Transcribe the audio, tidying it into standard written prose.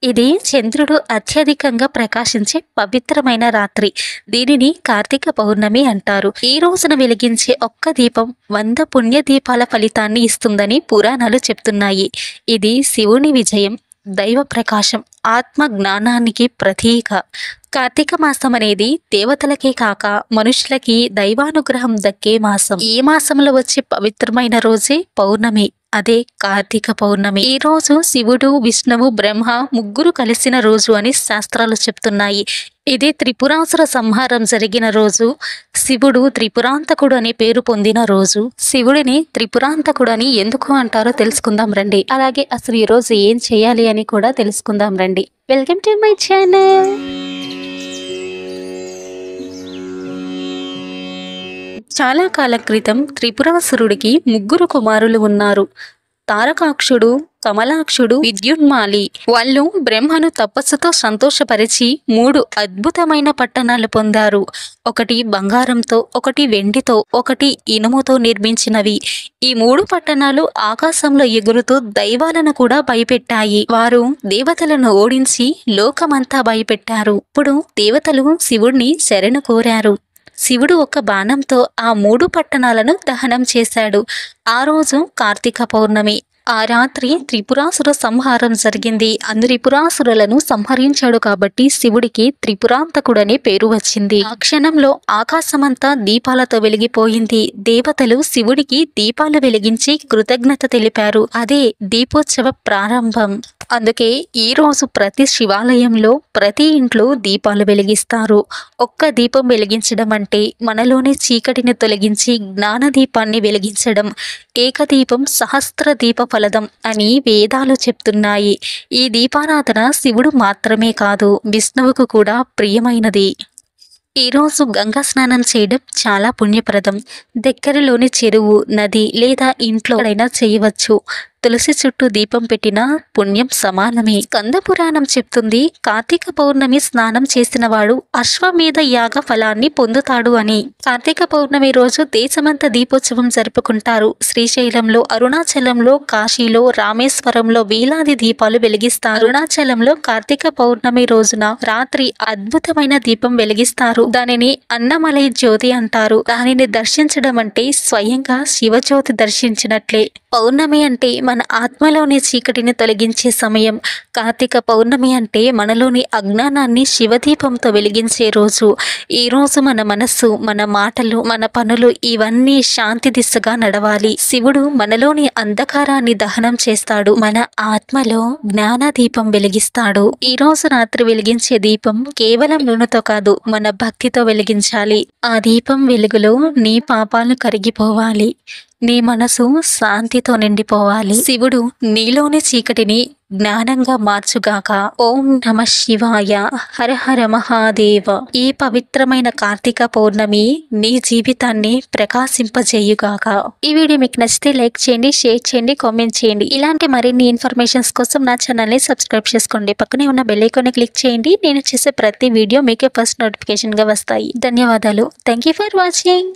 ఇది చంద్రుడు అత్యధికంగా ప్రకాశించే పవిత్రమైన రాత్రి. దీనిని కార్తీక పౌర్ణమి అంటారు. ఈ రోజున వెలిగించే ఒక్క దీపం 100 పుణ్య దీపాల ఫలితాన్ని ఇస్తుందని పురాణాలు చెప్తున్నాయి. ఇది శివుని విజయం, దైవ ప్రకాశం, ఆత్మ జ్ఞానానికి ప్రతీక. కార్తీక మాసం అనేది దేవతలకే కాక మనుషులకి దైవానుగ్రహం దక్కే మాసం. ఈ మాసంలో వచ్చే పవిత్రమైన రోజే పౌర్ణమి. అదే కార్తీక పౌర్ణమి. ఈ రోజు శివుడు, విష్ణువు, బ్రహ్మ ముగ్గురు కలిసిన రోజు అని శాస్త్రాలు చెప్తున్నాయి. ఇది త్రిపురాసుర సంహారం జరిగిన రోజు. శివుడు త్రిపురాంతకుడు అనే పేరు పొందిన రోజు. శివుడిని త్రిపురాంతకుడు అని ఎందుకు అంటారో తెలుసుకుందాం రండి. అలాగే అసలు ఈ రోజు ఏం చేయాలి అని కూడా తెలుసుకుందాం రండి. Welcome to my channel. చాలా కాలం క్రితం త్రిపురాసురుడికి ముగ్గురు కుమారులు ఉన్నారు. తారకాక్షుడు, కమలాక్షుడు, విద్యున్మాలి. వాళ్ళు బ్రహ్మను తపస్సుతో సంతోషపరిచి 3 అద్భుతమైన పట్టణాలు పొందారు. ఒకటి బంగారంతో, ఒకటి వెండితో, ఒకటి ఇనుముతో నిర్మించినవి. ఈ 3 పట్టణాలు ఆకాశంలో ఎగురుతూ దైవాలను కూడా భయపెట్టాయి. వారు దేవతలను ఓడించి లోకమంతా భయపెట్టారు. ఇప్పుడు దేవతలు శివుణ్ణి శరణు కోరారు. శివుడు ఒక బాణంతో ఆ 3 పట్టణాలను దహనం చేశాడు. ఆ రోజు కార్తీక పౌర్ణమి. ఆ రాత్రి త్రిపురాసుర సంహారం జరిగింది. త్రిపురాసురులను సంహరించాడు కాబట్టి శివుడికి త్రిపురాంతకుడనే పేరు వచ్చింది. ఆ క్షణంలో ఆకాశమంతా దీపాలతో వెలిగిపోయింది. దేవతలు శివుడికి దీపాలు వెలిగించి కృతజ్ఞత తెలిపారు. అదే దీపోత్సవ ప్రారంభం. అందుకే ఈ రోజు ప్రతి శివాలయంలో, ప్రతి ఇంట్లో దీపాలు వెలిగిస్తారు. ఒక్క దీపం వెలిగించడం అంటే మనలోని చీకటిని తొలగించి జ్ఞాన దీపాన్ని వెలిగించడం. ఏకదీపం సహస్ర దీప ఫలదం అని వేదాలు చెప్తున్నాయి. ఈ దీపారాధన శివుడు మాత్రమే కాదు, విష్ణువుకు కూడా ప్రియమైనది. ఈరోజు గంగా స్నానం చేయడం చాలా పుణ్యప్రదం. దగ్గరలోని చెరువు, నది లేదా ఇంట్లో అయినా చేయవచ్చు. తులసి చుట్టూ దీపం పెట్టినా పుణ్యం సమానమే. స్కంద పురాణం చెప్తుంది, కార్తీక పౌర్ణమి స్నానం చేసిన వాడు అశ్వమేధ యాగ ఫలాన్ని పొందుతాడు అని. కార్తీక పౌర్ణమి రోజు దేశమంతా దీపోత్సవం జరుపుకుంటారు. శ్రీశైలంలో, అరుణాచలంలో, కాశీలో, రామేశ్వరంలో వేలాది దీపాలు వెలిగిస్తారు. అరుణాచలంలో కార్తీక పౌర్ణమి రోజున రాత్రి అద్భుతమైన దీపం వెలిగిస్తారు. దానిని అన్నమలై జ్యోతి అంటారు. దానిని దర్శించడం అంటే స్వయంగా శివజ్యోతి దర్శించినట్లే. పౌర్ణమి అంటే మన ఆత్మలోని చీకటిని తొలగించే సమయం. కార్తీక పౌర్ణమి అంటే మనలోని అజ్ఞానాన్ని శివదీపంతో వెలిగించే రోజు. ఈ రోజు మన మనస్సు, మన మాటలు, మన పనులు ఇవన్నీ శాంతి దిశగా నడవాలి. శివుడు మనలోని అంధకారాన్ని దహనం చేస్తాడు. మన ఆత్మలో జ్ఞాన దీపం వెలిగిస్తాడు. ఈ రోజు రాత్రి వెలిగించే దీపం కేవలం నూనెతో కాదు, మన భక్తితో వెలిగించాలి. ఆ దీపం వెలుగులో నీ పాపాలు కరిగిపోవాలి. నీ మనసు శాంతితో నిండిపోవాలి. శివుడు నీలోని చీకటిని జ్ఞానంగా మార్చుగాక. ఓం నమ శివాయ. హర హర మహాదేవ. ఈ పవిత్రమైన కార్తీక పౌర్ణమి నీ జీవితాన్ని ప్రకాశింపజేయుగాక. ఈ వీడియో మీకు నచ్చితే లైక్ చేయండి, షేర్ చేయండి, కామెంట్ చేయండి. ఇలాంటి మరిన్ని ఇన్ఫర్మేషన్స్ కోసం నా ఛానల్ని సబ్స్క్రైబ్ చేసుకోండి. పక్కనే ఉన్న బెల్ ఐకాన్ని క్లిక్ చేయండి. నేను చేసే ప్రతి వీడియో మీకే ఫస్ట్ నోటిఫికేషన్ గా వస్తాయి. ధన్యవాదాలు. Thank you for watching.